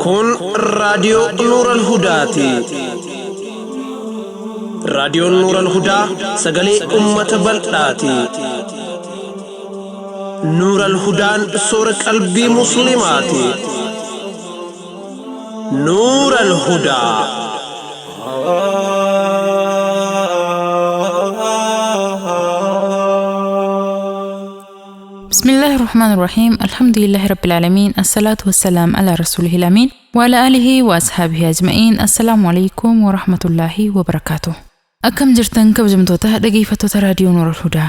Kun raadiyoo Nuural Hudaati. Raadiyoon Nuural Hudaa sagalee uummata bal'aati. Nuural Hudaan soora qalbii musliimaati. Nuural Hudaa. بسم الله الرحمن الرحيم الحمد لله رب العالمين الصلاة والسلام على رسوله الأمين وعلى آله وأصحابه أجمعين السلام عليكم ورحمة الله وبركاته أكم جرتن كبجمتوتا دقيفتوتا راديو نور الهدى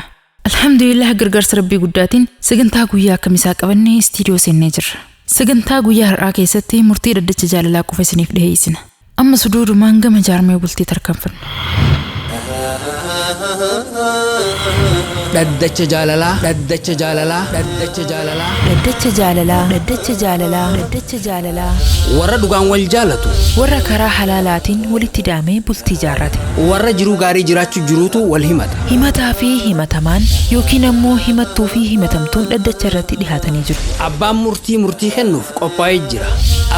الحمد لله غرغرس ربي قداتين سجنتا قويا كمسا قبني استديو سنجر سجنتا قويا رأكي ستي مرتي ردت جاللا كوفسنيف دهيسن أما سدود مانغا مجارمي بلتي تركنفن Daddacha jaalalaa warra dhugaan wal jaalatu warra karaa halaalaatiin walitti daamee bultii jaarrate warra jiruu gaarii jiraachuu jiruutu wal himataa fi himatamaan yookiin ammoo himattuu fi himatamtuun daddacha irratti dhihaatanii jiru. Abbaan murtii kennuuf qophaa'ee jira.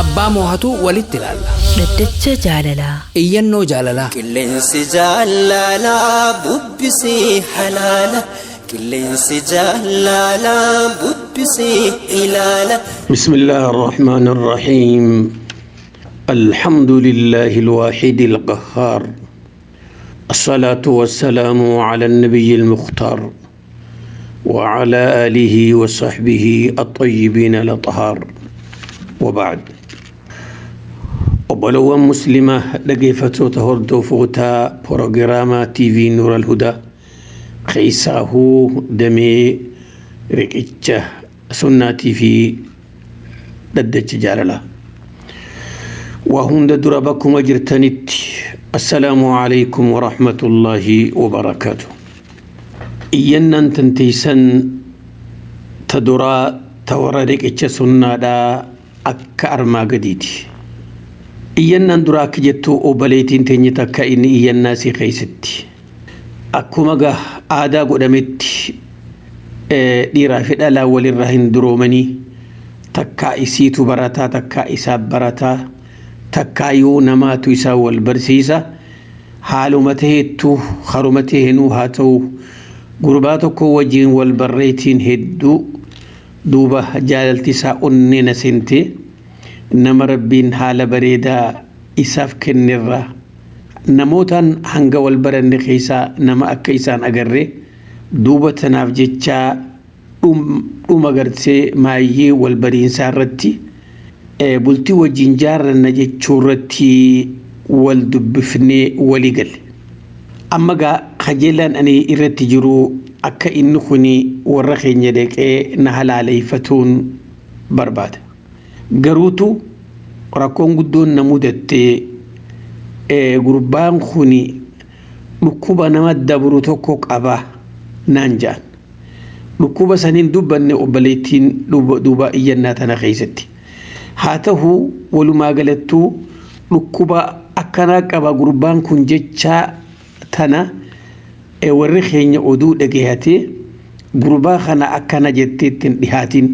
Abbaa moohatu walitti ilaalla. Daddacha jaalalaa iyyannoo jaalalaa qilleensi jaalalaa bubbisii halaala qilleensi jaalalaa bubbisii ilaala. بسم الله الرحمن الرحيم الحمد لله الواحد القهار الصلاة والسلام على النبي المختار وعلى آله وصحبه الطيبين الأطهار وبعد وبلو مسلمة لقيفة تهردو فوتا بروغراما تي في نور الهدى خيساه دمي ركيتشه سناتي في ددتش جاللا وهم دربكم أجرتنت السلام عليكم ورحمة الله وبركاته إينا تنتيسن تدرا توررك إتش سنة دا أكار ما قديتي إينا دراك جتو أبليتين تنيتك إن إينا سي خيستي أكو مغا آدا قدمت dhiiraa fi dhalaa walirraa hin duroomanii takkaa isiitu barataa takkaa isaa barataa takkaa yoo namaatu isaa wal barsiisa haaluma ta'eettu haruma ta'eenuu haa ta'u gurbaa tokko wajjiin wal barreetiin hedduu duuba jaalalti isaa onneen sente nama rabbiin haala bareedaa isaaf kennirraa namootaan hanga wal baranne keessaa nama akka isaan agarree duuba tanaaf jecha dhuma gartee maayyee wal bariinsaa irratti bultii wajjin jaarranna jechuu irratti wal dubbifnee walii galle. Amma gaa qajeelaan ani irratti jiru akka inni kuni warra keenya deeqee na halaaleeffatuun barbaada. Garuutu rakkoon guddoon na mudattee gurbaan kuni dhukkuba nama dabru tokko qaba. نانجان لكوبا سنين دبن أبليتين دوبا إيانا تنخيستي هاته ولما قلتو لكوبا أكناك أبا قربان كن جتشا تنا ورخين يعودو دقيهاتي قربا خنا أكنا جتتين دهاتين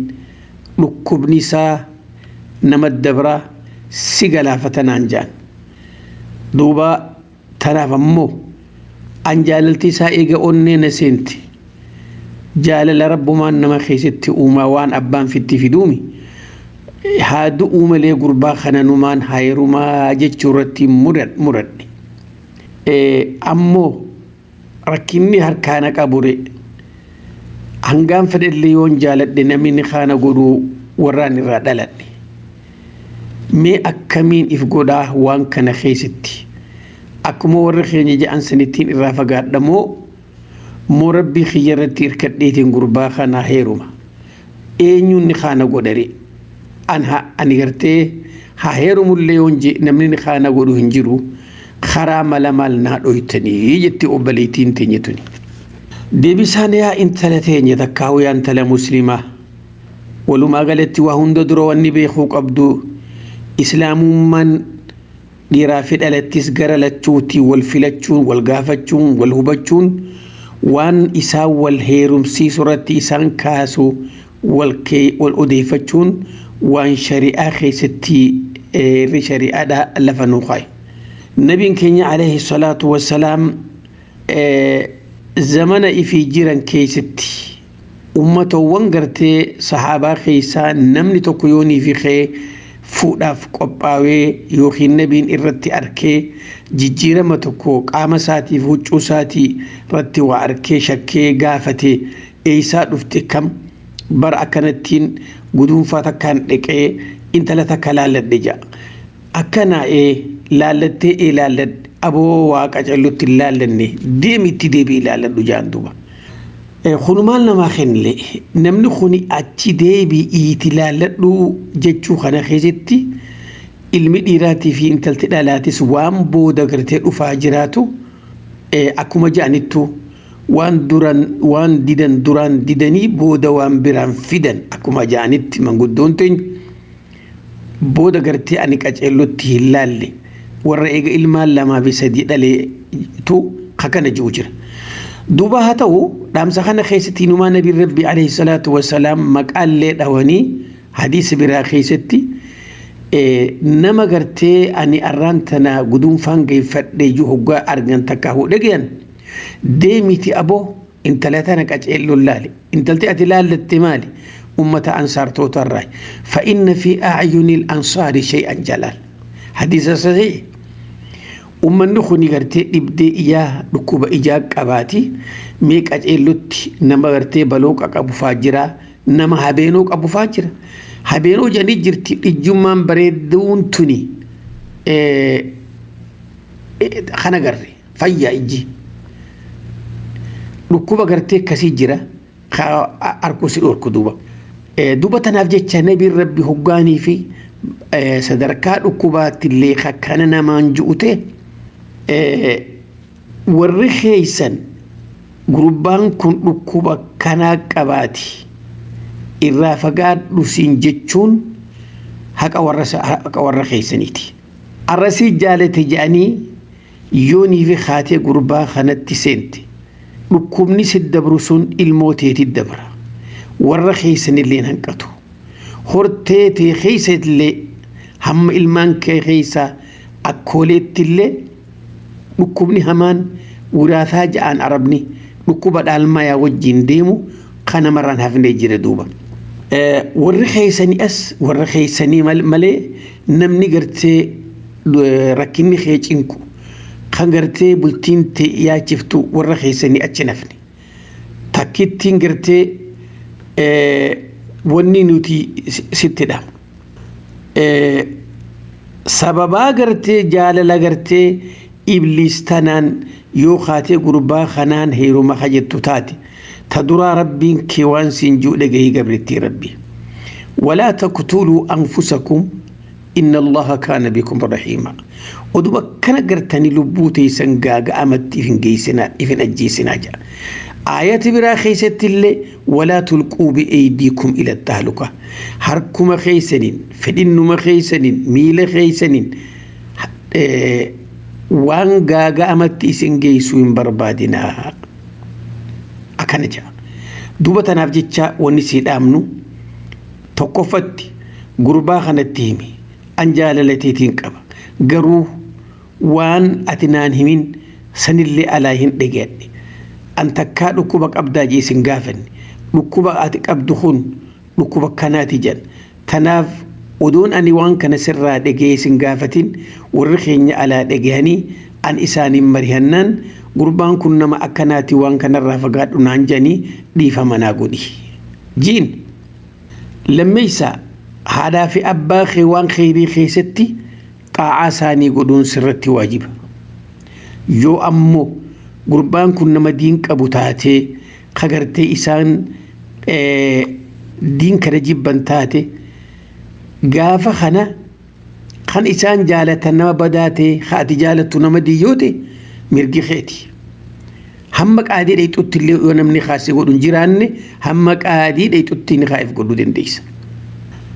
لكوب نسا نمد دبرا سيقلا فتنانجان دوبا تنافمو أن جاللتي سائقة أني نسنتي جالل ربما أنما خيستي أوما وان أبان في التفدومي هادو أوما لي قربا خنانومان هايروما جتشورتي مرد أمو ركيني هركانا كابوري هنغان فدد ليون جالت دي نميني خانا قدو وراني رادلتني مي أكامين إفقودا وان كان خيستي akkuma warra keenya ja'an sanittiin irraa fagaadhamoo moo rabbii khiyyarratti irkadheetiin gurbaa kana heeruma eenyuun ni kana godhare ani gartee haa heerumullee yoonje namni ni kana godhu hin jiru karaa mala maal naa dhoytanii jetti obboleettiin teenya tuni deebisaan yaa intala teenya takkaawu yaa intala muslimaa walumaa galatti waa hunda dura wanni beekuu qabdu islaamummaan dhiiraa fi dhalattis gara lachuutii wal filachuun wal gaafachuun wal hubachuun وان إسا والهيرم سيسورة إسان كاسو والأديفتشون وان شريعة خيستي شريعة دا لفنوخاي نبي كينيا عليه الصلاة والسلام زمن إفي جيران كيستي أمته وانغرتي صحابة خيسا نمني تقيوني في خي فوداف قباوي يوخي نبين إرتي أركي جيجيرا متكو قام ساتي فوچو ساتي رتي وأركي شكي غافتي إيسا دفتي كم بر أكنتين قدوم فاتا كان لكي انت لتكالالت دجا أكنا لالتي لالت أبو واقع جلوت لالني ديمي تديبي لالت دجان دوبا خنومان لما خنلي نمني خوني أتي ديبي إيتلالت دو جتشو خنا خيزتي ilmi dhiiraati fi intalti dhalaatis waan booda gartee dhufaa jiraatu akkuma ja'anittu waan didan duraan didanii booda waan biraan fidan akkuma ja'anitti manguddoon teenya booda gartee ani qaceellotti hin laalle warra eega ilmaan lamaa fi sadii dhaleetu kakana jiru jira. Duuba haa ta'u dhaamsa kana keessatti inumaa nabiin rabbi alayhi salaatu wassalaam maqaallee dhawanii hadiisa biraa keessatti nama gartee ani arraan tana guduunfaan geeffadhee jiru hoggaa argan takka hudhageyan deemiti aboo intala tana qaceelloon laale intalti ati laallatte maali ummata ansaartoota irraa fa inna fi a'yuni al-ansaari shay'an jalal hadiisa sahih ummanni kuni gartee dhibdee ijaa dhukkuba ijaa qabaati mee qaceellotti nama gartee baloo qabu faajira nama habeenoo qabu faajira habeenoo janii jirti dhijjummaan bareedduun tuni kana garre fayyaa ijji dhukkuba gartee akkasii jira harkusi dhorku duuba tanaaf jecha nabiin rabbi hoggaanii fi sadarkaa dhukkubaatti illee akkana namaan ju'ute warri keeysan gurbaan kun dhukkuba kanaa qabaati irraa fagaadhu siin jechuun haqa warra keeysaniiti arrasii jaalate jedhanii yoonii fi haatee gurbaa kanatti seente dhukkubni siddabru sun ilmooteeti dabra warra keeysanillee hanqatu horteetee keeysatillee hamma ilmaan kee keeysaa akkooleettillee dhukkubni hamaan wiraasaa ja'an arabni dhukkuba dhaalmayaa wajjin deemu kana marraan hafnee jira duuba. Warri keeysanii as warra keeysanii malee namni gartee rakkinni kee cinku kan gartee bultiin ta'e yaachiftu warra keeysanii achi nafne takkittiin gartee wanni nuti sittidha sababaa gartee jaalala gartee ibliis tanaan yoo kaatee gurbaa kanaan heeruma kajettu taate تدرى ربي كيوان سنجو لغي قبرتي ربي ولا تقتلوا أنفسكم إن الله كان بكم رحيما ودوبا كان قرتني لبوتي سنقاق أمت إفن جيسنا إفن أجيسنا جا آيات برا خيست اللي ولا تلقوا بأيديكم إلى التهلكة حركم خيسنين فدنما خيسنين ميل خيسنين وان قاق أمت إسن جيسوين بربادنا akkana jaa duuba tanaaf jecha wanni sii dhaamnu tokkoffatti gurbaa kanatti himi an jaalalateetiin qaba garuu waan ati naan himin sanillee alaa hin dhageadhe an takkaa dhukkuba qabdaa jeesin gaafanne dhukkuba ati qabdu kun dhukkuba kanaati jedhan tanaaf odoon ani waan kana sirraa dhageesin gaafatin warri keenya alaa dhagahanii an isaaniin marihannaan gurbaan kun nama akkanaati waan kanarraa fagaadhu naan janii dhiifama naa godhi jiin lammeeysa haadhaa fi abbaa kee waan kheyrii keessatti xaa'aa isaanii godhuun sirratti waajiba yoo ammoo gurbaan kun nama diin qabu taatee kagartee isaan diin kana jibban taate gaafa kana kan isaan jaalatan nama badaate haati jaalattu nama diyyoote mirgi keeti hamma qaadii dheeyxutti illee yoo namni kaasee godhun jiraanne hamma qaadii dheeyxutti ni kaa'eef godhuu dandeessa.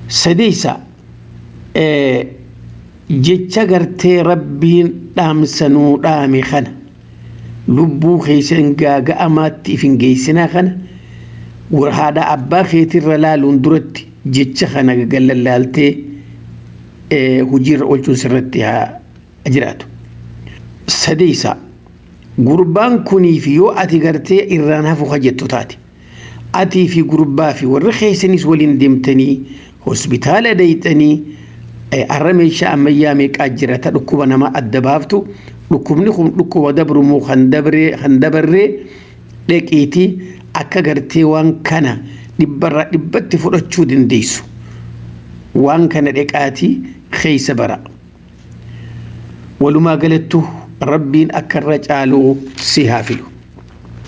Sadeessa jecha gartee rabbiin dhaamsanuu dhaame kana lubbuu keeysan gaaga'amaatti ifin geeysinaa kana haadha abbaa keetirra laaluun duratti jecha kana gallalaaltee hojiirra oolchuun sirratti haa jiraatu. Sadeessa gurbaan kuniif yoo ati gartee irraan hafu hajjettu taate atii fi gurbaa fi warri keessanis waliin deemtanii hospitaala deeytanii arra meeshaa ammayyaa meeqaa jira ta dhukkuba nama adda baaftu dhukkubni kun dhukkuba dabrumoo kan dabarree dheqiitii akka gartee waan kana dhibbarraa dhibbatti fudhachuu dandeessu waan kana dheqaatii keessa bara. Walumaa galattu rabbiin akka irra caaluu si haa filu.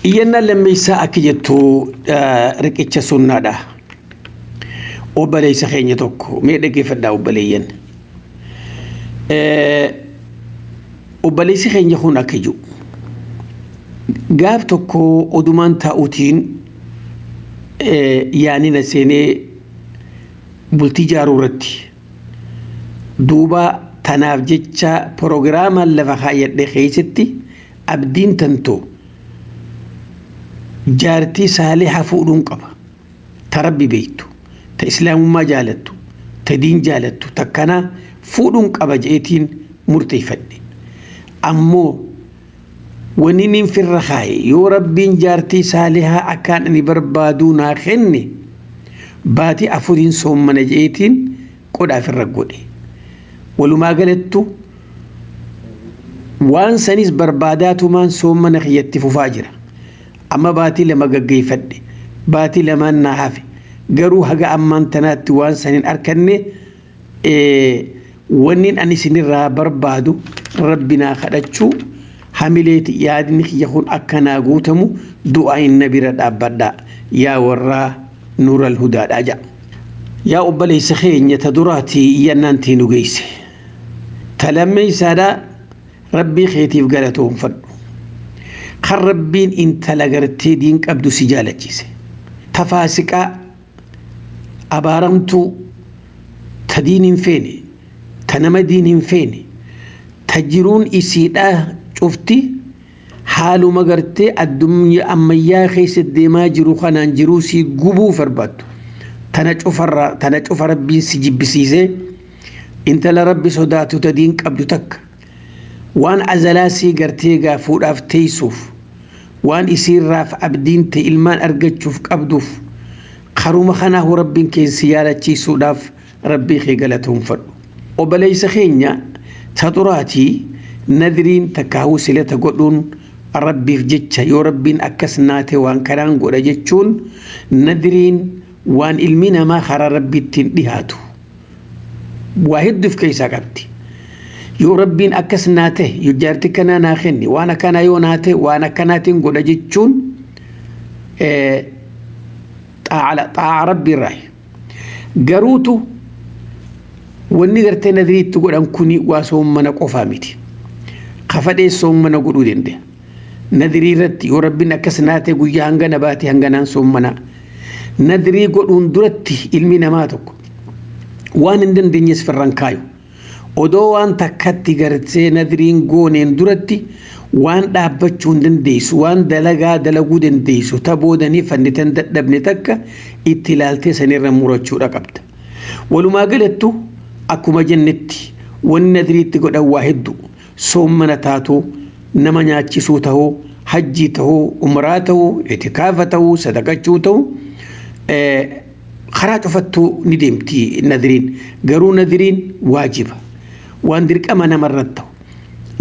Iyyannaan lammeessaa akka jettu riqicha sunnaadha. Obboleessa keenya tokko mee dhaggeeffadhaa obboleeyyan. Obboleessi keenya kun akka jiru gaaf tokko odumaan taa'uutiin yaanina seenee bultii jaaruu irratti duuba tanaaf jecha proogiraamaan lafa kaayyadhe keessatti abdiin tantoo jaartii saalihaa fuudhuun qaba ta rabbi beektu ta islaamummaa jaalattu ta diin jaalattu takkanaa fuudhuun qaba jeetiin murteeffadhe. Ammoo wanni nin firra kaaye yoo rabbiin jaartii saalihaa akkaan ani barbaaduu naa kenne baatii afuriin soommana jeetiin qodhaaf irra godhe. Walumaa galattu waan sanis barbaadaatumaan soommana kiyyatti fufaa jira. Amma baatii lama gaggeeffadhe baatii lamaan naa hafe garuu haga ammaan tanaatti waan sanin arkanne wannin ani isinirraa barbaadu rabbinaa kadhachuu hamileeti yaadni kiyya kun akkanaa guutamu du'aa inna bira dhaabbadhaa yaa warraa nuural hudaadhaa ja'a. Yaa obboleessa keenya ta duraatii iyyannaantii nu geesse ta lammeeysaadhaa rabbii keetiif galatoonfadhu kan rabbiin intala gartee diin qabdu si jaalachise ta faasiqaa abaaramtuu ta diin hin feene ta nama diin hin feene ta jiruun isiidhaa cufti haaluma gartee addunyaa ammayyaa keessa deemaa jiru kanaan jiruu si gubuu barbaaddu tana cufa rabbiin si jibbisiisee intala rabbi sodaatu ta diin qabdu takka waan azalaa si gartee gaafuudhaaf teessuuf waan isiirraaf abdiin ta'e ilmaan argachuuf qabduuf karuma kanaahu rabbiin keessi yaadachiisuudhaaf rabbii kee galatoonfadhu. Obboleessa keenya ta duraatii nadriin takkaahuu silata godhuun rabbiif jecha yoo rabbiin akkas naate waan kanaan godha jechuun nadriin waan ilmi namaa karaa rabbiittiin dhihaatu waa hedduuf keessaa qabdi. Yoo rabbiin akkas naate yoo jaartii kanaa naa kenni waan akkanaa yoo naate waan akkanaatiin godha jechuun xaa'a rabbiirraa garuutu wanni gartee nadriitti godhan kuni waa soommana qofaa miti kafadhee soommana godhuu danda'a. Nadrii irratti yoo rabbiin akkas naate guyyaa hangana baate hanganaan soommana nadrii godhuun duratti ilmi namaa tokko waan hin dandeenyes firran kaayu odoo waan takkatti gartee nadriin gooneen duratti waan dhaabbachuu hin dandeessu waan dalagaa dalaguu dandeessu ta boodanii fannitan dadhabne takka itti ilaaltee sanirra murachuudha qabda. Walumaa galattu akkuma jennetti wanni nadriitti godhan waa hedduu soommana taatu nama nyaachisuu ta'uu hajjii ta'uu umraa ta'uu itikaafa ta'uu sadaqachuu ta'uu karaa cufattuu ni deemti nadriin garuu nadriin waajiba waan dirqama namarratti ta'u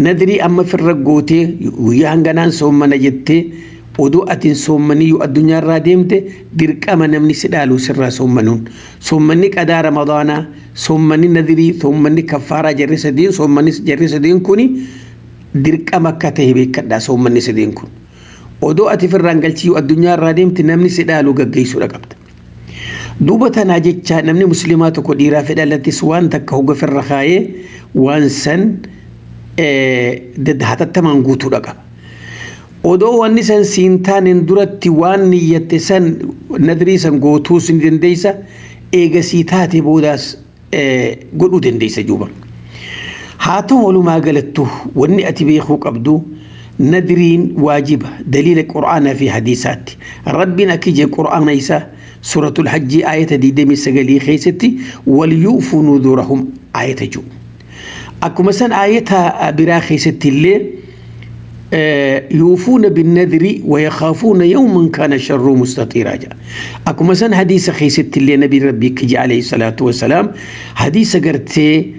nadrii amma firra gootee guyyaa hanganaan soommana jettee oduu atiin soommanii yoo addunyaarraa deemte dirqama namni si dhaalu sirraa soommanuun soommanni qadaa ramadaanaa soommanni nadrii soommanni kaffaaraa jarri sadeen soommanni jarri sadeen kuni dirqama akka ta'e beekadhaa soommanni sadeen kun oduu ati firraan galchii yoo addunyaarraa deemte namni si dhaalu gaggeessuudha qabda. Duuba tanaa jecha namni muslimaa tokko dhiiraa fi dhalattis waan takka hogga firra kaayee waan san hatattamaan guutuudha qaba. Odoo wanni san siin taaneen duratti waan niyyatte san nadrii san gootuu sin dandeessa eegasii taate boodaas godhuu dandeessa juba. Haa ta'u walumaa galattu wanni ati beekuu qabdu ندرين واجبة دليل القرآن في حديثات ربنا كي قرآن إيسا سورة الحج آية دي دمي سقلي خيستي وليوفوا نذورهم آية جو أكو مثلا آيتها برا خيستي اللي يوفون بالنذر ويخافون يوما كان شر مستطيرا أكو مثلا حديث خيستي اللي نبي ربي كي عليه الصلاة والسلام حديث قرتي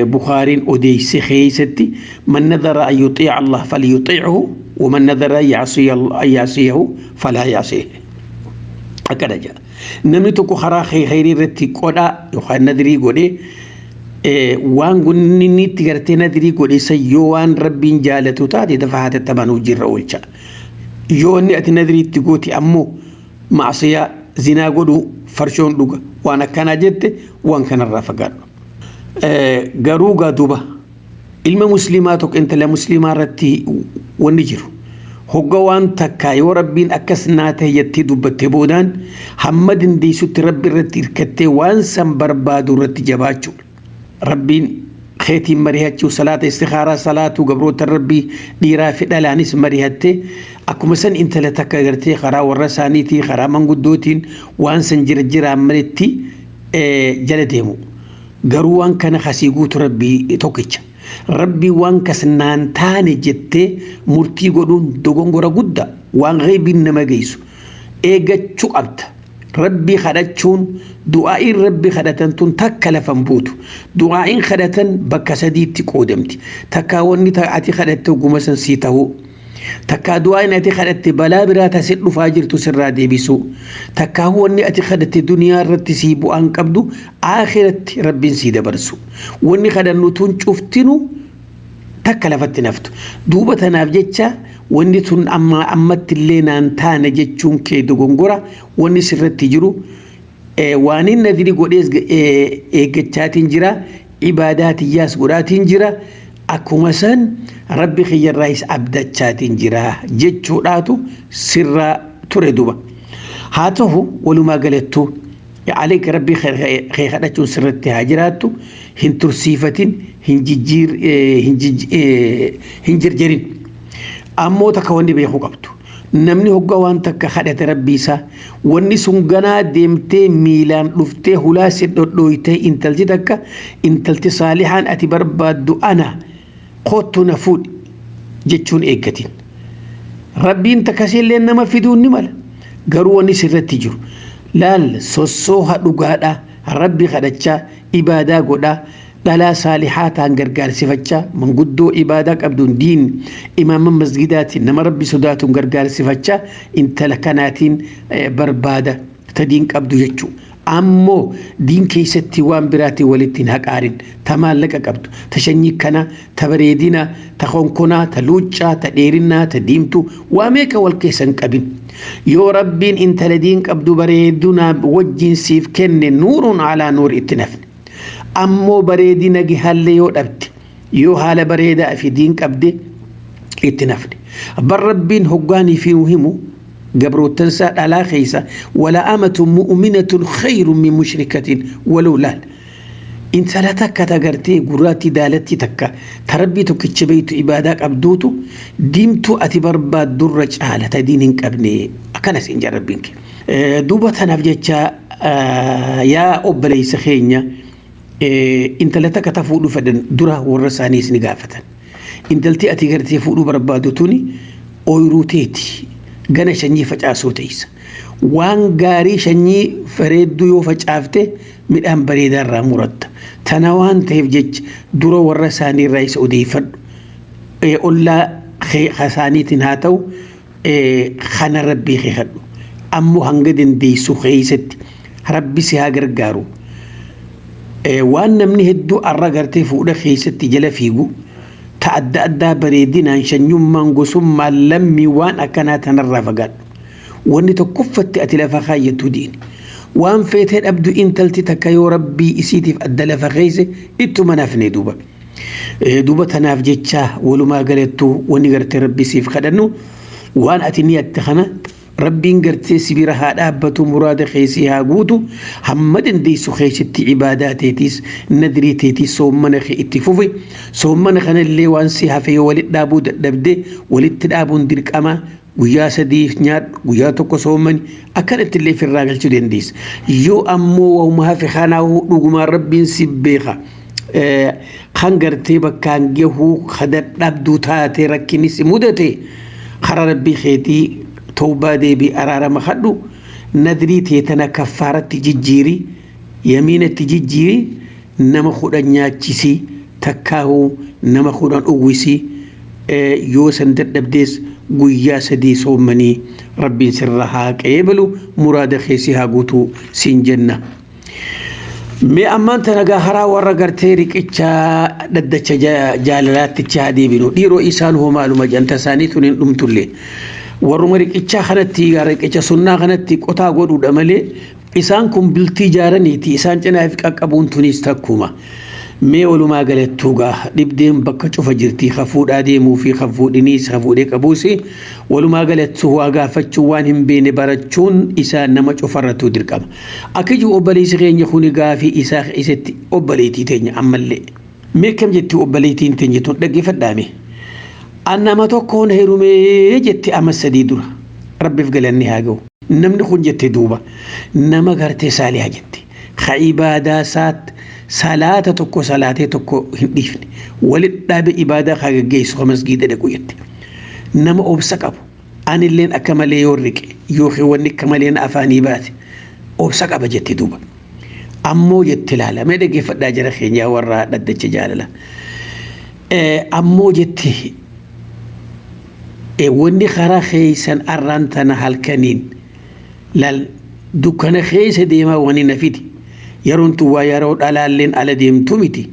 بخاري أديس خيستي من نذر أن يطيع الله فليطيعه ومن نذر أن يعصيه فلا يعصيه هكذا جاء نمني تكو خراخي خيري رتي قودا يخان نذري قودي وان قنني تغرتي نذري قودي سيوان ربين جالتو تاتي دفعات التبانو جير أولشا يوني أتي نذري تقوتي أمو معصية زنا قودو فرشون لغا وانا كان جدت وان كان الرافقان garuugaa duba ilma muslimaa tokko intala muslimaa irratti wanni jiru hogga waan takka yoo rabbiin akkas naa ta'e jettee dubbatte boodaan hamma dandeessutti rabbi irratti hirkattee waan san barbaadu irratti jabaachuu rabbiin keetiin marihachuu salaata istikaaraa salaatuu gabroota rabbii dhiiraa fi dhalaanis marihattee akkuma san intala takka gartee karaa warra isaaniitii karaa manguddootiin waan san jiraan malitti jala deemu. garuu waan kana khasii guutu rabbii tokkicha rabbii waan kasnaan taane jettee murtii godhuun dogongora guddaa waan gaybiin nama geessu eeggachuu qabda rabbii kadhachuun du'aa'iin rabbii kadhatan tun takka lafan buutu du'aa'iin kadhatan bakka sadiitti qoodamti takka wanni ati kadhatte oguma san sii ta'uu takka du'aa'iin ati kadhatte balaa biraa taasee dhufaa jirtu sirraa deebisuu takka wanni ati kadhatte duniyaa irratti sii bu'aan qabdu akhiratti rabbiin sii dabarsu wanni kadhannu tun cuftinu takka lafatti naftu duuba tanaaf jecha wanni tun ammatti illee naan taane jechuun kee dogongora wanni sirratti jiru waan inni nadiri godhees eeggachaatiin jira ibaadaatiyyaas godhaatiin jira akkuma san rabbi khiyyarraayis abdachaatiin jira jechuudhaatu sirraa ture duba haa ta'u walumaa galattu عليك ربي خير خدتشون سرتي هاجراتو هنترسيفتين هنجرجرين أمو تكوني بيخو قبتو نمني هقا وان تكا خدت ربي سا واني سنغنا ديمتي ميلان لفتي هلا سدويتي انتلتي تكا انتلتي صالحان اتي بربادو انا قوتو نفود جتشون ايكتين ربي انت كسي لنا ما في دون نمال قروا واني سرتي جو laal sossooha dhugaadha rabbi kadhachaa ibaadaa godha dhalaa saalihaataan gargaarsifachaa manguddoo ibaadaa qabduun diin imaama masgidaatiin nama rabbi sodaatuun gargaarsifachaa intala kanaatiin barbaada ta diin qabdu jechuu ammoo diin keessatti waan biraatiin walittiin haqaarin ta maallaqa qabdu ta shanyii kana ta bareedina ta konkonaa ta luuccaa ta dheerinaa ta diimtuu waa meeqa wal keessan qabin yoo rabbiin intala diin qabdu bareeduna wajjin siif kenne nuurun alaa nuur itti nafne ammoo bareedina gihalle yoo dhabde yoo haala bareedaa fi diin qabde itti nafne bar rabbiin hoggaanii fi himu gabroottan saa dhalaa keessa wala amatun mu'minatun khayrun min mushrikatin walau laal intala takka tagartee gurraatti daalatti takka tarabbii tokkicha beeytu ibaadaa qabduutu diimtuu ati barbaaddurra caala ta diin hin qabne akkanas hin jarrabbiin kee duuba tanaaf jecha yaa obboleessa keenya intala takka ta fuudhu fedhan dura warra isaaniis ni gaafatan intalti ati gartee fuudhuu barbaadu tuni ooyiruu teeti gana shanyii facaasuu teessa waan gaarii shanyii bareedduu yoo facaafte midhaan bareedaa irraa muratta tana waan ta'eef jecha dura warra isaanii irraa isa odeeffadhu ollaa isaaniitiin haa ta'u kana rabbii keekadhu ammoo hanga dandeessu keessatti rabbi si haa gargaaru waan namni hedduu arra gartee fuudha keessatti jala fiigu ta adda addaa bareedinaan shanyummaan gosummaan lammii waan akkanaa tanarraa fagaadhu wanni tokkoffatti ati lafa kaayyattuu diini waan feetee dhabdu intalti takka yoo rabbii isiitiif adda lafa keesse ittuma nafne duuba tanaaf jecha walumaa galattuu wanni gartee rabbii siif kadhannu waan ati ni atte kana ربين قرتي سبير هذا أبتو مراد خيسيها قوتو همدن دي سخيشتي عباداتيتيس ندريتيتيس صومنا خي اتفوفي صومنا خنا اللي وانسيها في ولد دابو دبدي ولد تدابو ندرك أما ويا سديف نيار ويا توكو صومني أكلت اللي في الراجل شدين ديس يو أمو وما في خانه رغم ربين سبيخا خنقرتي بكان جهو خدت نبدو تاتي ركني سمودتي خرر ربي خيتي توبة دي بأرارة مخدو ندري تيتنا كفارة تجيجيري يمين تجيجيري نما خودن نياتشيسي تكاهو نما خودن أغويسي يوسن دبديس قويا سدي صومني ربي سرها كيبلو مراد خيسيها قوتو سين جنة مي أمان تنقى هرا ورا قرتي ركيتشا ددتشا جالالات تشادي بنو ديرو إسانه معلومة جانتا سانيتونين نمتولي warruma riqicha kanatti riqicha sunnaa kanatti qotaa godhuudha malee isaan kun biltii jaaraniiti isaan cinaa fi qaqqabuun tunis takkuma mee walumaa galattuugaa dhibdeen bakka cufa jirti hafuudhaa deemuu fi hafuudhiniis hafuudhee qabuusi walumaa galattuu waa gaafachuu waan hin beene barachuun isaa nama cufarratu dirqama akkiju obboleessi keenya kuni gaafii isaa isatti obboleetii teenya ammallee mee kam jetti obboleetiin teenya tun dhaggeeffadhaame أنا ما تكون هيرومي جت أمس ديدورا ربي في قلني هاجو نمن خون جت دوبا نما قرتي سالي جت خعبادة سات صلاة تكو صلاة تكو هنديفني ولد داب إبادة خاج جيس خمس جيدة دكويت نما أبسكابو أنا اللين أكمل يوريك يوخي ونك كمالين أفاني بات أبسكاب جت دوبا أمو جت لالا ما دقي فدا جرخين يا ورا دد جاللا أمو جت وني خرا خيسن أرانتنا هالكنين لال دكان خيس ديما وني نفيدي يرون توا يرون على على ديم توميتي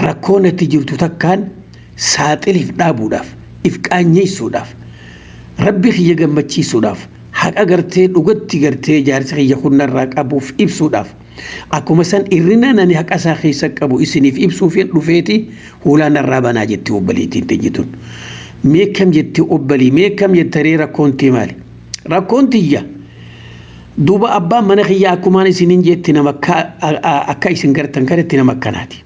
ركونة تجرتو تكان ساتل إفدابو داف إفكاني سوداف ربي خي جمتشي سوداف حق أجرتي لقد تجرتي جارس خي يخون الراك أبو في إب سوداف أكو مثلا إرنا نني حق أساخي سكبو إسني في إب سوفين رفيتي هولا نرابنا جتي وبليتين تجتون ميكم جتي أبلي ميكم يتري ركونتي مالي ركونتي يا دوبا أبا منخي يا كمان سنين جتي نمكا أكاي سنجرتن كرتي نمكاناتي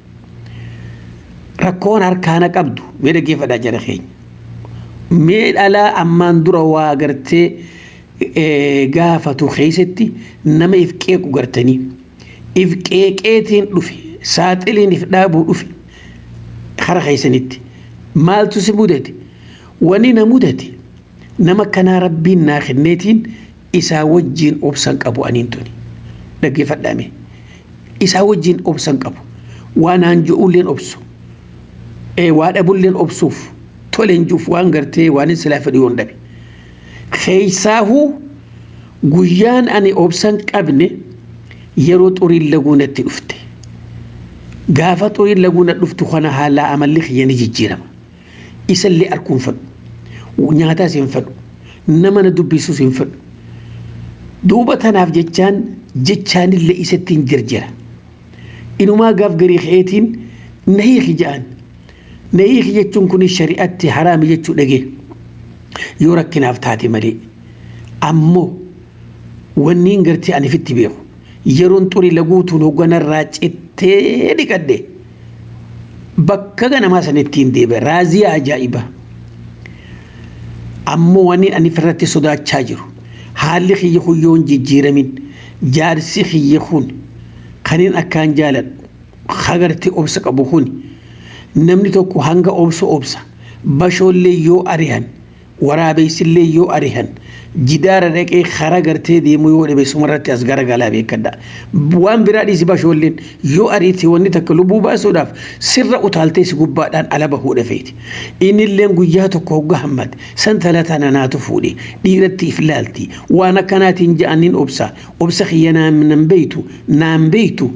ركون أركانا قبضو ميدا كيف دا جرخين ميد ألا أمان دروا وغرتي غافتو خيستي نما إفكيكو غرتني إفكيكيتين لفي ساتلين إفدابو لفي خرا خيسنتي مالتو سمودتي ونينا مودتي نما كان ربي ناخنيتين إسا وجين أبسن قبو أنينتوني لقي فدامي إسا وجين أبسن قبو وانا انجو لين أبسو وانا أبو لين أبسوف تولين جوف وانغرتي وانين سلافة ديون دبي خيساهو قيان أني أبسن قبني يروت أري اللغونة تلفتي قافت أري اللغونة تلفتو خانا هالا أمال لخ ينجي جيرما إسالي أركون فد ونياتا سنفد نما ندبسو سنفد دوبا تناف جتشان اللي إستين جرجرة إنو ما قاف قريخ إيتين نهيخ جان نهيخ جتشون كوني الشريعة حرام جتشو لغي يورك نافتاتي ملي أمو ونين قرتي أني في التبيخ يرون طوري لغوتو نوغانا راج اتيني قد بكا ما سنتين ديبه رازي عجائبة أمو ونين أني فراتي صدا تشاجرو حالي خيخو يون جيجيرمين جارسي خيخون خنين أكان جالت خغرتي أبسك أبوخوني نمني توكو هنگا أبسو أبسا بشو اللي يو أريهن ورابيس اللي يو أريهن جدار رك خرجرتي دي ميول بسمرتي أصغر غلابي كذا بوان برادي سباشولين يو أريتي وني تكلبو باسوداف سر أطالتي سكوبادان على بهود فيت إن اللي نقولياتو كوجا حمد سنتلات أنا ناتفودي ديرتي فلالتي وأنا كانت إنجانين أبسا خيانا من بيتو نام بيتو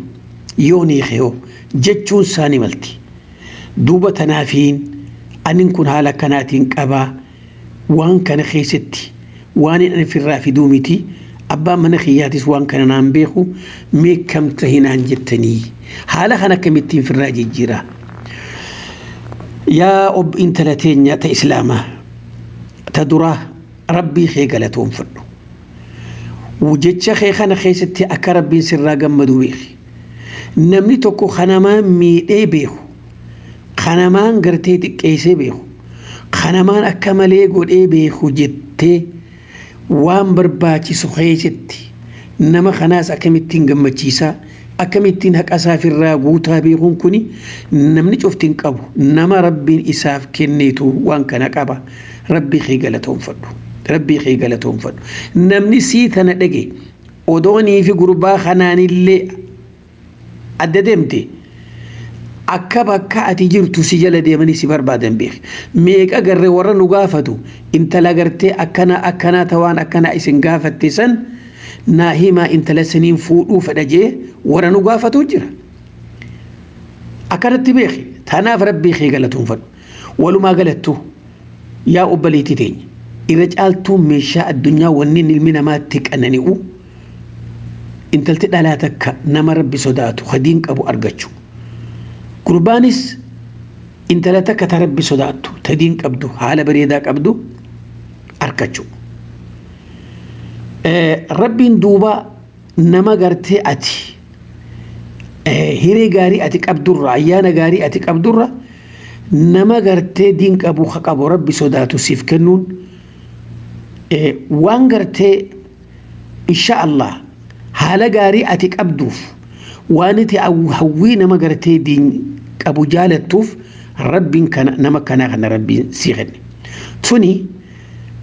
يوني خيو جتشون ساني ملتي دوبة تنافين أن نكون هالا كانتين كبا وان كان خيستي واني أنا في الرافي دوميتي أبا من خياتيس وان كان نام بيخو مي كم تهينان جتني حالا خانا كمتين في الراجي الجيرا يا أب انت لتين يا إسلاما تدراه rabbii kee galatoonfadhu jecha kee kana keessatti akka rabbiin sirraa gammadu beeki namni tokko kanamaan miidhee beeku kanamaan gartee xiqqeessee beeku kanamaan akka malee godhee beeku jettee waan barbaachisu keessatti nama kanaas akkamittiin gammachiisaa akkamittiin haqa isaaf irraa guutaa beekuun kuni namni cuftiin qabu nama rabbiin isaaf kenneetu waan kana qaba rabbii kee galatoonfadhu rabbii kee galatoonfadhu namni sii tana dhage odoonii fi gurbaa kanaanillee adda deemte akka bakka ati jirtu si jala deemanii si barbaadan beeki meeqa garree warra nu gaafatu intala gartee akkanaa tawaan akkanaa isin gaafatte san naa himaa intala saniin fuudhuu fedha jee warra nu gaafatu jira akkanatti beeki tanaaf rabbii kee galatoonfadhu walumaa galattu yaa obboleettii teenya irra caaltuu meeshaa addunyaa wanni ilmi namaatti qanani'u intalti dhalaa takka nama rabbi sodaatu hadiin qabu argachuu gurbaanis intala takka ta rabbi sodaattu tadiin qabdu haala bareedaa qabdu argachuu rabbiin duuba nama gartee ati hiree gaarii ati qabdurra ayyaana gaarii ati qabdurra nama gartee diin qabu qabu rabbi sodaatu siif kennuun waan gartee insha Allah haala gaarii ati qabduuf waan ati hawwii nama gartee diin qabu jaalattuuf rabbiin kana nama kana rabbiin si kenne tuni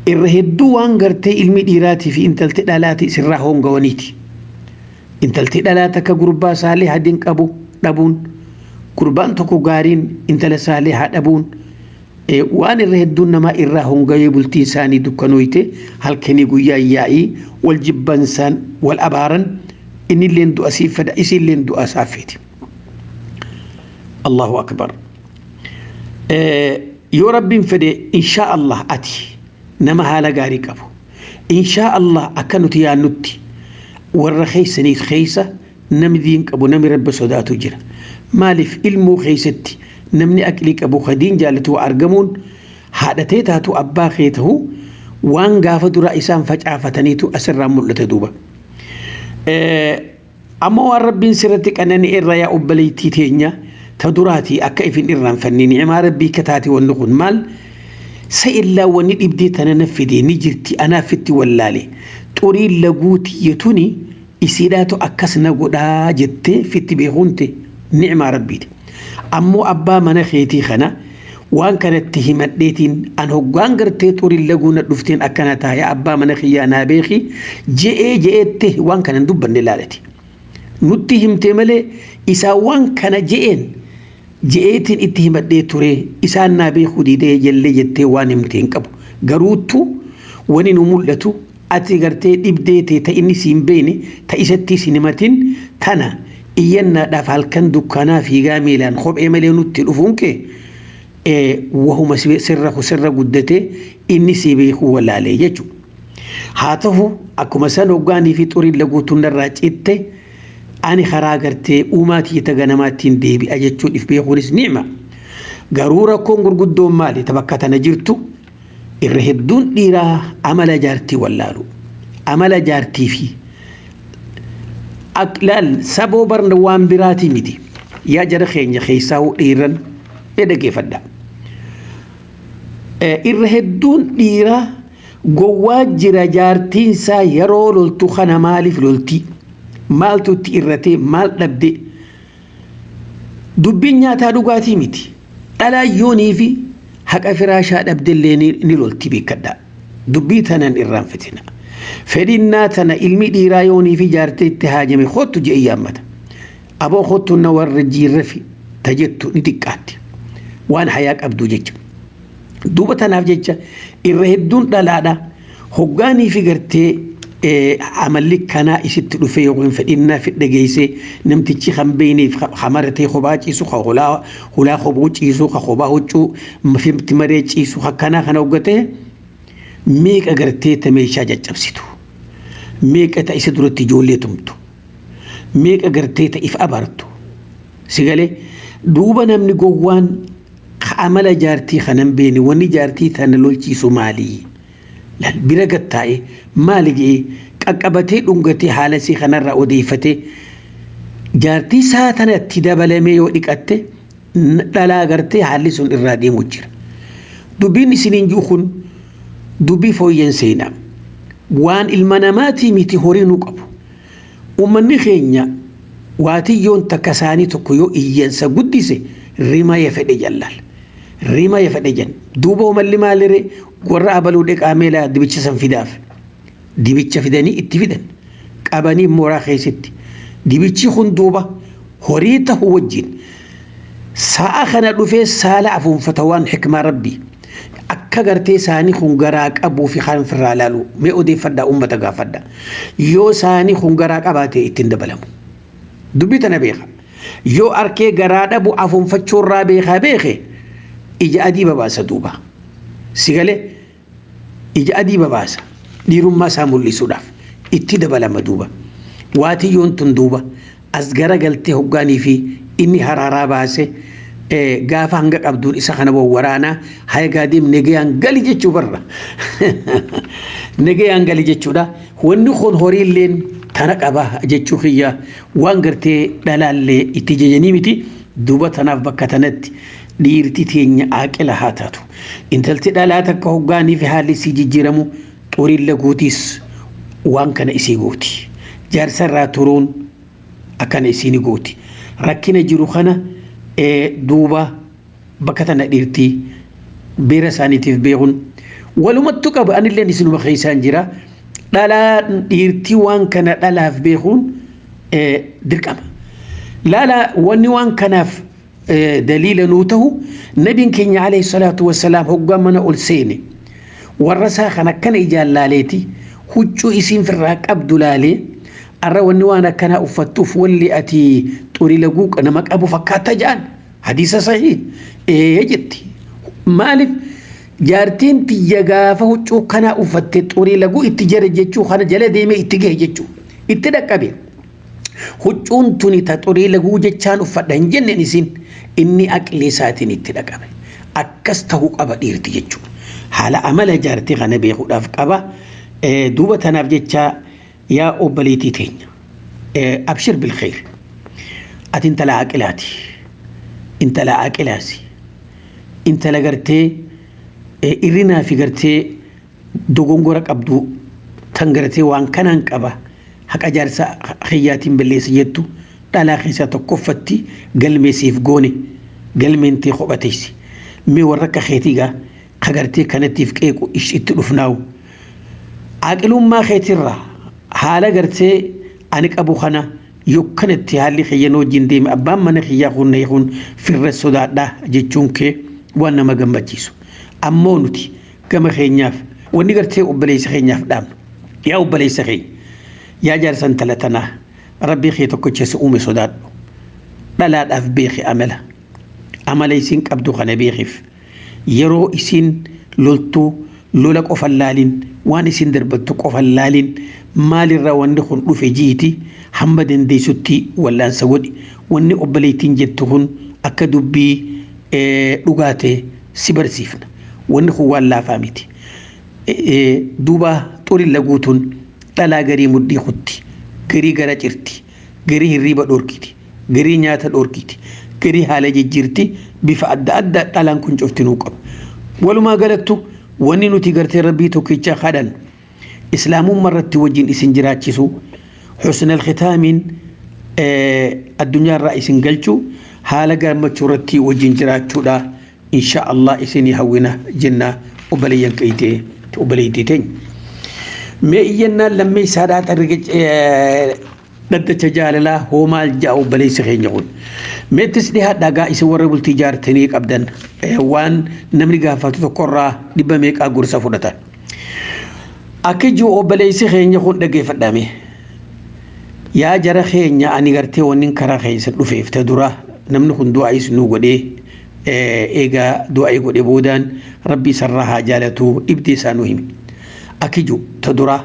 irra hedduu waan gartee ilmi dhiiraatii fi intalti dhalaati sirraa hongawaniiti intalti dhalaata akka gurbaa saalee hadiin qabu dhabuun gurbaan tokko gaariin intala saalee haa dhabuun waan irra hedduun namaa irraa hongawee bultiin isaanii dukkanooyte halkanii guyyaa yaa'ii wal jibbansaan wal abaaran innilleen du'a siif fedha isilleen du'a saaffeeti Allahu akbar yoo rabbiin fedhe insha Allah ati nama haala gaarii qabu insha Allah akka nuti yaannutti warra keeysaniif keeysa namni diin qabu namni rabbi sodaatu jira maaliif ilmoo keeysatti namni aqlii qabu khadiin jaalatu argamuun haadhatee taatu abbaa kee ta'u waan gaafa dura isaan facaafataniitu asirraa mul'ata duuba ammoo waan rabbiin sirratti qananii irra yaa obboleettii teenya ta duraatii akka ifin irraanfanne ni'imaa rabbii kataati wanni kun maal sa illaa wanni dhibdee tana naffidee ni jirti anaafitti wallaale xuriin laguuti yetuni isiidhaatu akkas na godhaa jettee fitti beekunte ni'imaa rabbiiti ammoo abbaa mana keetii kana waan kanatti himadheetiin an hoggaan gartee xuriin laguu na dhufteen akkana taaya abbaa mana kiyyaa naa beeki je'eette waan kanan dubbanne laalati nutti himte malee isaa waan kana je'eetiin itti himadhee ture isaan naa beekuu didee jallee jettee waan himteen qabu garuuttu wani nu mul'atu ati gartee dhibdeete ta inni siin beene ta isatti siin himatin tana iyyannaadhaaf halkan dukkanaa fiigaa miilaan kophee malee nutti dhufuun kee wahuma sirra guddate inni si beekuu walaalee jechuudha haa ta'u akkuma san hoggaanii fi xuriin laguutuun narraa citte ani karaa gartee uumaatii taganamaattiin deebi'a jechuudhaaf beekuunis ni'ima garuu rakkoon gurguddoon maali tabakka tana jirtu irra hedduun dhiiraa amala jaartii wallaalu amala jaartii fi aklaal saboo barna waan biraatii miti yaa jara keenya keessaa dhiiran dhageeffadha irra hedduun dhiiraa gowwaa jira jaartiinsaa yeroo loltu kana maaliif loltii maaltu itti irratee maal dhabde dubbiin nyaataa dhugaatii miti dhalaayyoonii fi haqa firaashaa dhabdellee ni lolti beekadha dubbii tanan irraanfatina fedhinnaa tana ilmi dhiiraa yoonii fi jaartee itti haajame kottu je'e yaammata aboo kottu na warra jiirrafi tajettu ni xiqqaatti waan hayaa qabdu jecha duuba tanaaf jecha irra hedduun dhalaadha hoggaanii fi gartee amalli kanaa isitti dhufe yookiin fedhinnaa fi dhageessee namtichi kan beeyneef hamaratee kophaa ciisu ka hulaa kophuu ciisu ka kophaa huccuu mafimti maree ciisu akkanaa kana hoggatee meeqa gartee ta meeshaa caccabsitu meeqa ta isa duratti ijoollee tumtu meeqa gartee ta if abartu sigalee duuba namni gowwaan amala jaartii kanan beene wanni jaartii tana lolchiisu maalii lal bira gattaa'e maali jee qaqqabatee dhungatee haala sii kanarraa odeeffatee jaartii saatanatti dabalamee yoo dhiqatte dhalaa gartee haalli sun irraa deemu jira. Dubbiin isiniin jiru kun dubbii fooyyan seenaa waan ilma namaatii miti horii nu qabu. Uummanni keenya waatiyyoon takka isaanii tokko yoo iyyansa guddise rima ya fedhe jallal. Rima ya fedhe jan duuba umalli maaliree warra abaluu dhiqaamee laa dibicha san fidaaf. Dibicha fidanii itti fidan qabanii mooraa keessatti dibichi kun duuba horii ta'u wajjin sa'a kana dhufee saala afuunfata waan hikmaa rabbii akka gartee isaanii kun garaa qabuu fi kan firraa laalu mee odeeffadhaa uummata gaafadha yoo isaanii kun garaa qabaate ittiin dabalamu dubbii tana beeka yoo arkee garaa dhabu afuunfachuurraa beeke ija adii babaasa duuba sigalee ija adii babaasa dhiirummaa isaa mul'isuudhaaf itti dabalama duuba waatiyyoon tun duuba as gara galtee hoggaanii fi inni haraaraa baase gaafa hanga qabduun isa kana waraanaa hayagaa deemnee gayaan gali jechuu barra negayaan gali jechuudha wanni kun horiilleen tana qaba jechuu kiyya waan gartee dhalaallee itti jajanii miti duuba tanaaf bakka tanatti dhiirti teenya aaqila haa taatu intalti dhalaa takka hoggaanii fi haalli isii jijjiiramu xuriin laguutiis waan kana isii gooti jaarsarraa turuun akkana isii ni gooti rakkina jiru kana duuba bakka tana dhiirtii beera isaaniitiif beekuun walumattu qaba anilleen isinuma keessaan jira dhalaa dhiirtii waan kana dhalaaf beekuun dirqama laala wanni waan kanaaf daliila nuu ta'u nabiin keenya alayhi salaatu wassalaam hoggaa mana ol seene warra isaa kan akkana ijaan laaleeti huccuu isiin firraa qabdu laalee arra wanni waan akkana uffattuuf walli ati xurii laguu nama qabu fakkaata ja'an hadiisa sahih jetti maaliif jaartiin tiyya gaafa huccuu kana uffatte xurii laguu itti jara jechuu kana jala deemee itti gahe jechuu itti dhaqqabe huccuun tuni ta xurii laguu jechaan uffadha hin jenneen isin inni aqli isaatiin itti dhaqqabe akkas ta'uu qaba dhiirti jechuu haala amala jaartii kana beekuudhaaf qaba duuba tanaaf jecha yaa obboleettii teenya abshir bilkhair ati intala aqilaati intala aqilaasi intala gartee irrinaa fi gartee dogongora qabdu tan gartee waan kanaan qaba haqa jaarsa khiyyaatiin balleessa jettu dhalaa keessaa tokkoffatti galmeesiif goone galmeentee kophateessi mee warra akka keetiigaa kagartee kanattiif qeequ itti dhufnaawu aqilummaa keetirraa haala gartee ani qabu kana yokkanatti haalli khiyyan wajjin deeme abbaan mana khiyyaa kun firra sodaadhaa jechuun kee waan nama gammachiisu ammoo nuti gama keenyaaf wanni gartee obboleessa keenyaaf dhaabnu yaa obboleessa keenya yaa jaarsan talatanaa rabbii kee tokkicha uume sodaadhu dhalaadhaaf beeki amala isiin qabdu kana beekiif yeroo isiin loltuu lola qofan laalin waan isin darbattu qofan laalin maalirraa wanni kun dhufe jiiti hamma dandeessutti wallaansa godhi wanni obboleettiin jettu kun akka dubbii dhugaatee si barsiifna wanni kun waan laafaa miti duuba xurii laguutuun dhalaa garii mudhii kutti garii gara cirti garii hirriiba dhorkiti garii nyaata dhorkiti garii haala jijjiirti bifa adda addaa dhalaan kun cuftinuu qaba walumaa galattu wanni nuti gartee rabbii tokkicha kadhan islaamummaa irratti wajjin isin jiraachisu husnal khitaamiin addunyaa irraa isin galchu haala gammachuu irratti wajjin jiraachuudha insha Allah isinii hawwina jenna obboleeyyan keeytee obboleeytii teenya mee iyyannaan lammee isaadhaa xarrige dhaddacha jaalalaa hoomaal ja'a obboleessi keenya kun meettis dhihaadhaa isin warra bultii jaartanii qabdan waan namni gaafatu tokkorraa dhibba meeqaa gorsa fudhatan akka jiru obboleessi keenya kun dhaggeeffadhame yaa jara keenya ani gartee wanni karaa keessa dhufeef ta dura namni kun du'aayis nu godhee eegaa du'aayii godhe boodaan rabbi sarraa haa jaalatu dhibdee isaa nu himi akka jiru ta dura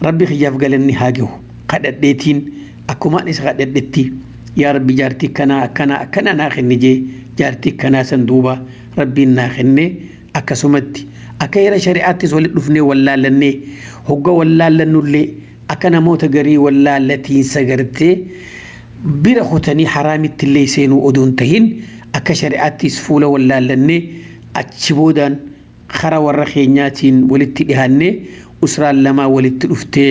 rabbi kiyyaaf galanni haa gahu kadhadheetiin akkumaan isa kadhadhetti yaa rabbi jaartii akkana naa kenne jee jaartii kanaa san duuba rabbiin naa kenne akkasumatti أكيرا شريعتي ولد دفني ولا لني هوجا ولا لنولي أكنا موت جري ولا التي سجرتي برختني حرام التليسين وأدون تهين أكا شريعتي سفولة ولا لني أتشبودان خرا ورخينياتين ولتدهني أسرة لما ولتلفتي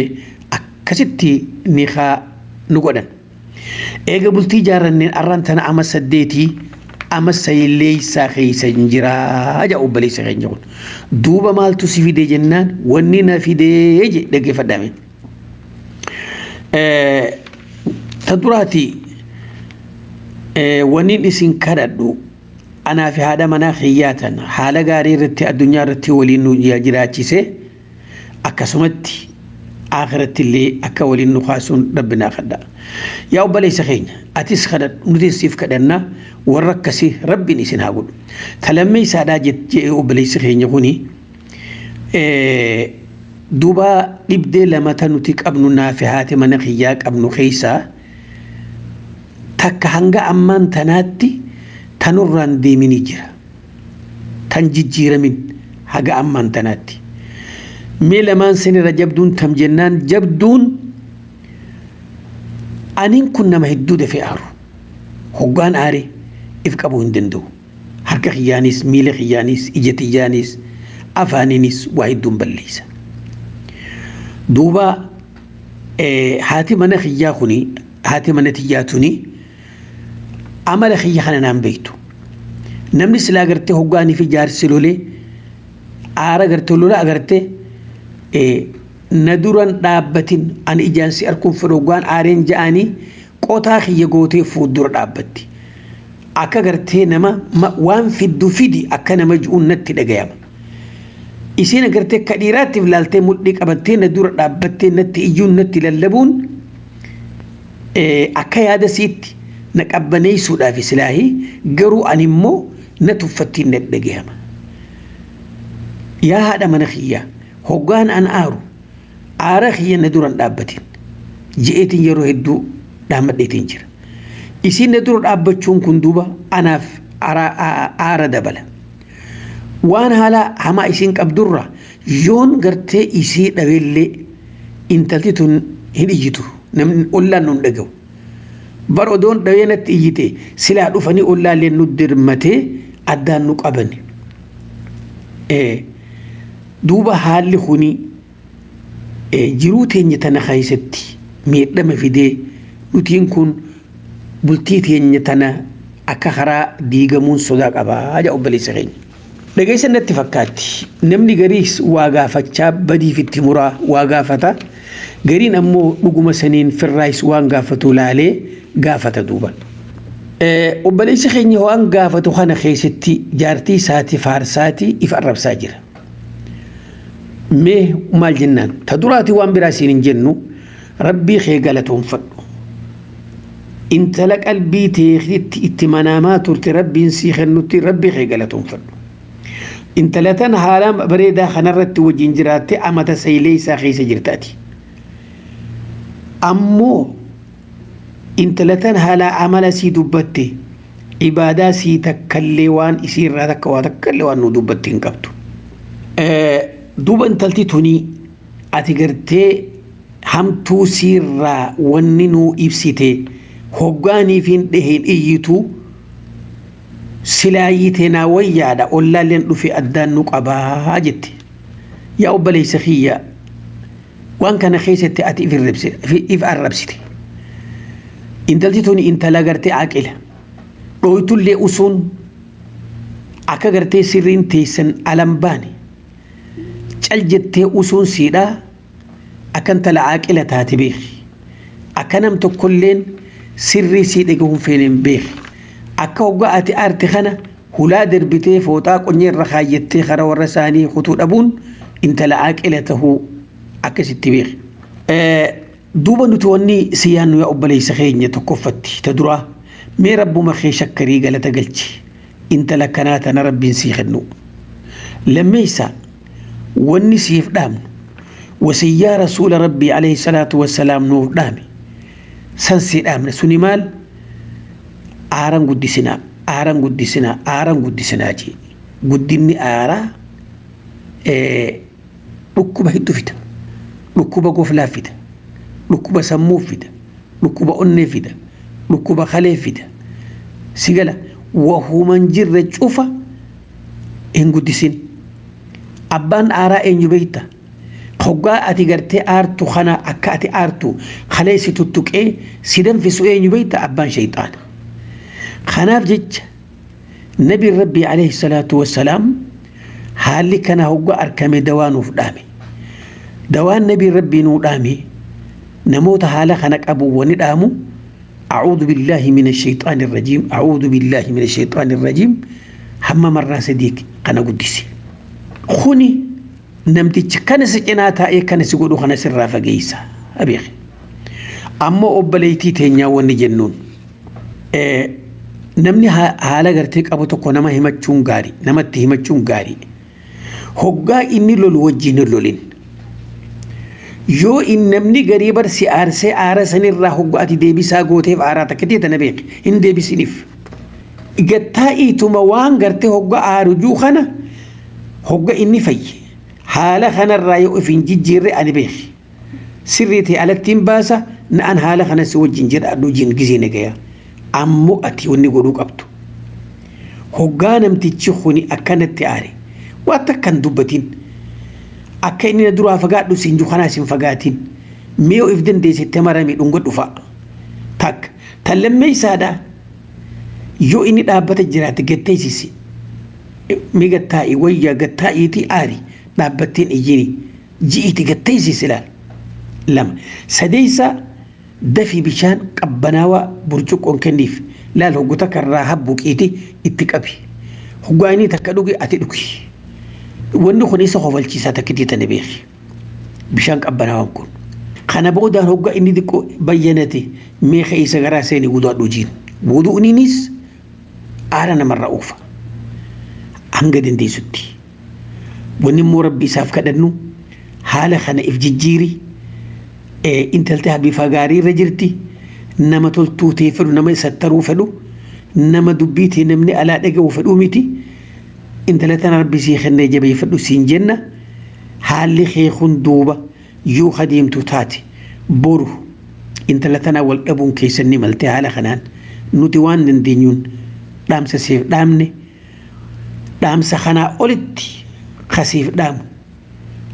أكستي نخا نقدن إيجا بلتي جارني أرانتنا أما سديتي أما سيلي ساخي سنجرا أجا أبلي سخنجون دوبا مالتو سيفيدي جنان وننا في دي دقي فدامين تدراتي ونين اسين كردو أنا في هذا مناخياتا حالة غاري رتي الدنيا رتي ولينو يجراتي سي أكسمتي آخرت اللي أكولي النخاسون ربنا خدا يا أبا ليس خين أتس خدت نتسيف كدنا وركسي ربي نسين هاقول تلمي سادا جت أبا ليس خين يغني دوبا إبدي لما تنتك ابن نافهات منخياك ابن خيسا تكهنغا أمان تناتي تنران دي من جرا تنججير من هاقا أمان تناتي ميلمان سنرا جبدون تم جنان جبدون أنين كنا مهدود في أهرو هقان آري إفكابو هندندو حركة خيانيس ميل خيانيس إجتي جانيس أفانينيس واحدون بليسا دوبا هاتي من خياخني هاتي من تياتني عمل خياخنا نام بيتو نمني سلا أغرتي هقاني في جار سلولي آرا أغرتي لولا أغرتي ندوران دابتين أن إجانسي أركم فروغان آرين جاني قوتا خي يغوتي فودور دابتي أكا غرتي نما وان فيدو فيدي أكا نما جؤون نتي دقيام إسينا غرتي كديراتي فلالتي ملدك أبتي ندور دابتي نتي إجون نتي للبون أكا يادا سيتي نكأبني سودا في سلاهي غرو أنمو نتفتي نت دقيام يا هذا منخيا هوغان أن آرو آرخي ندوران دابتين جئتين يرو هدو دامت ديتين جر إسي ندور دابتشون كندوبا أنا آرا دبلا وان هلا هما إسين كابدورا يون غرتي إسي دويلي انتلتتون هنجيتو نمن أولا نندقو برو دون دوينت إيجيتي سلا دفني أولا لندر متي أدان نقابني دوبا حالي خوني جروتين يتنا خايستي ميدما في دي نتين كون بلتيتين يتنا أكخرا ديغمون صداق أبا أجا أبالي سغين لغيسا نتفكاتي نمني غريس واغافة بدي في التمرا واغافة غرين أمو نقوم سنين في الرئيس واغافة لالي غافة دوبا أبالي سغين يوان غافة خانا خيستي جارتي ساتي فارساتي إفقرب ساجر ميه مال جنان تدراتي وان براسين جنو ربي خيقالتهم فدو انت لك قلبي تيخدت اتمنامات ورت ربي نسيخنوتي ربي خيقالتهم فدو انت لتن حالام بريدا خنرت وجنجراتي اما تسيلي ساخي سجرتاتي امو انت لتن حالا عمل سي دبتي عبادة سي تكليوان اسير راتك واتكليوان نو دبتي انكبتو دوبا انتلتي توني اتقرتي همتو سيرا وننو إبسيتي هقاني فين دهين إيتو سلايتنا ويادا أولا لن في أدان نقبا جتي يا أبا ليس خيا وان كان خيستي أتي في الربسيتي انتلتي توني انت لقرتي عاقلة رويتو اللي أسون أكا قرتي سيرين تيسن ألمباني جلجتي أسون سيدا أكن تلعاقلة تاتي بيخ أكنم تكلين سري سيدكم فين بيخ أكا وقعتي أرتخنا هلا دربتي فوتا قنير رخايتي خرا ورساني خطوط أبون انت لعاقلته أكا ستي بيخ دوبا نتواني سيانو يا أبا ليس خين يتكفتي تدرا مي ربو مخي شكري قالتا قلتي انت لكناتنا ربي نسيخنو لما يسا والنسيف دامن وسيا رسول ربي عليه الصلاة والسلام نور دامي سنسي دامن سنمال آران قدسنا جي قدني آرا dhukkuba hedduu fida. Dhukkuba goflaa fida. Dhukkuba sammuu fida. Dhukkuba onnee fida. Dhukkuba kalee fida. Sigala wahuman jirre cufa hin guddisin. Abbaan aaraa eenyu beekta? Hoggaa ati gartee aartu kana akka ati aartu kalee si tuttuqee si danfisu eenyu beekta? Abbaan shayxaana. Kanaaf jecha nabi rabbii alayhi salaatu wassalaam haalli kana hoggaa arkame dawaa nuuf dhaame. Dawaan nabi rabbii nuu dhaame namoota haala kana qabu wani dhaamu أعوذ بالله من الشيطان الرجيم أعوذ بالله من الشيطان الرجيم هم مرة صديق أنا قدسي خوني نمتج كان سجناتا إيه كان سيقولوا خنا سر فجيسا أبيخ أما أبليتي تنيا ونجنون نمني حالا غرتك أبو تكو نما همتشون غاري نما تهمتشون غاري هقا إني لولوجين لولين yoo in namni garii barsi aarsee aara sanirraa hoggaati deebisaa gooteef aaraa takka tana beek hin deebisiniif gattaa'iituma waan gartee hogga aarujuu kana hogga inni fayye haala kanarraa yoo if hin jijjiirre ani beek sirriitii alattiin baasa na'an haala kana si wajjin jedhaadhu jin gizine gaya ammoo ati wanni godhuu qabdu hoggaa namtichi kuni akkanatti aare waan takkan dubbatiin akka inni duraa fagaadhu sinju kana sin fagaatin miyo if dandeessitte marami dhunga dhufa tak talammee isaadha yoo inni dhaabbata jiraate gatteessisi mi gattaa'i wayya gattaa'iiti aari dhaabbattiin ijjini ji'iti gatteessisi laal lama sadeessa dafii bishaan qabbanaawaa burcuqqoon kenniif laal hogguta karraa habbuqiiti itti qabi hoggaanii takka dhugi ati dhugi wanni kun isa hofalchiisaa takkitii tana beeki bishaan qabbanaawaan kun kana boodaan hogga inni xiqqoo bayyanate meeqa isa garaa seeni wuduudhu jiin wuduuniinis aara namarraa uufa hanga dandeessutti wanni immoo rabbi isaaf kadhannu haala kana if jijjiiri intaltee habiifaa gaarii irra jirti nama toltuutee fedhu nama sattaruu fedhu nama dubbiitee namni alaa dhaga'uu fedhuu miti intalatan rabbi sii kennee jabeeffadhu siin jenna haalli kee kun duuba yoo adeemtu taate boru intalatana wal dhabuun keessanni malte haala kanaan nuti waan dandeenyuun dhaamsa siif dhaamne dhaamsa kanaa olitti kasiif dhaamu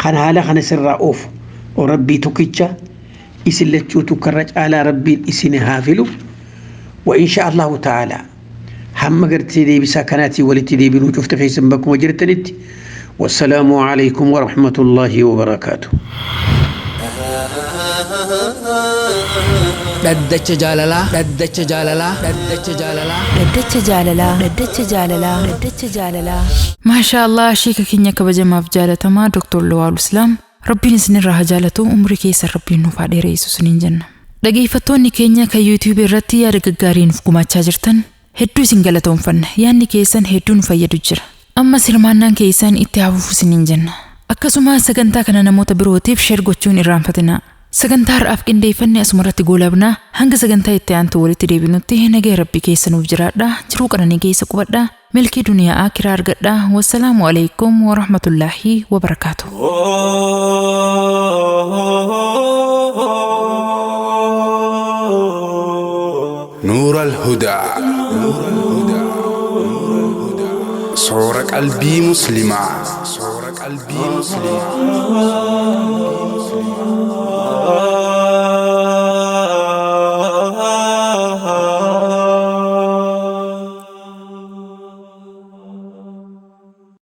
kan haala kana sirraa oofu rabbii tokkicha isin lachuutu karra caalaa rabbiin isin haafilu wa insha Allahu ta'ala هم قرتي دي بساكناتي ولتي دي بنوجوف تفيسن بكم وجرتنت والسلام عليكم ورحمة الله وبركاته dhaddacha jaalalaa dhaddacha jaalalaa dhaddacha jaalalaa dhaddacha jaalalaa dhaddacha jaalalaa dhaddacha jaalalaa maashaa Allah shiika keenya kabajamaaf jaalatamaa Dr. Lawal Islam rabbiin isinirraa haa jaalatu umrii keessa rabbiin nuuf haa dheereessu isiniin jenna dhageeffattoonni keenya kan YouTube irratti yaada gaggaarii nuuf gumaachaa jirtan hedduu isin galatoomfanna yaadni keessan hedduu nu fayyadu jira ammas hirmaannaan keessan itti hafuuf isiniin jenna akkasuma sagantaa kana namoota birootiif sheer gochuun irraanfatina sagantaa har'aaf qindeeffanne asumarratti goolabna hanga sagantaa itti aantu walitti deebinutti nagaa rabbii keessa nuuf jiraadha jiruu qananii keessa qubadha milkii duniyaa aakiraa argadha wassalaamu alaykum wa rahmatullaahi wa barakaatuh نور الهدى صورة قلبي مسلمة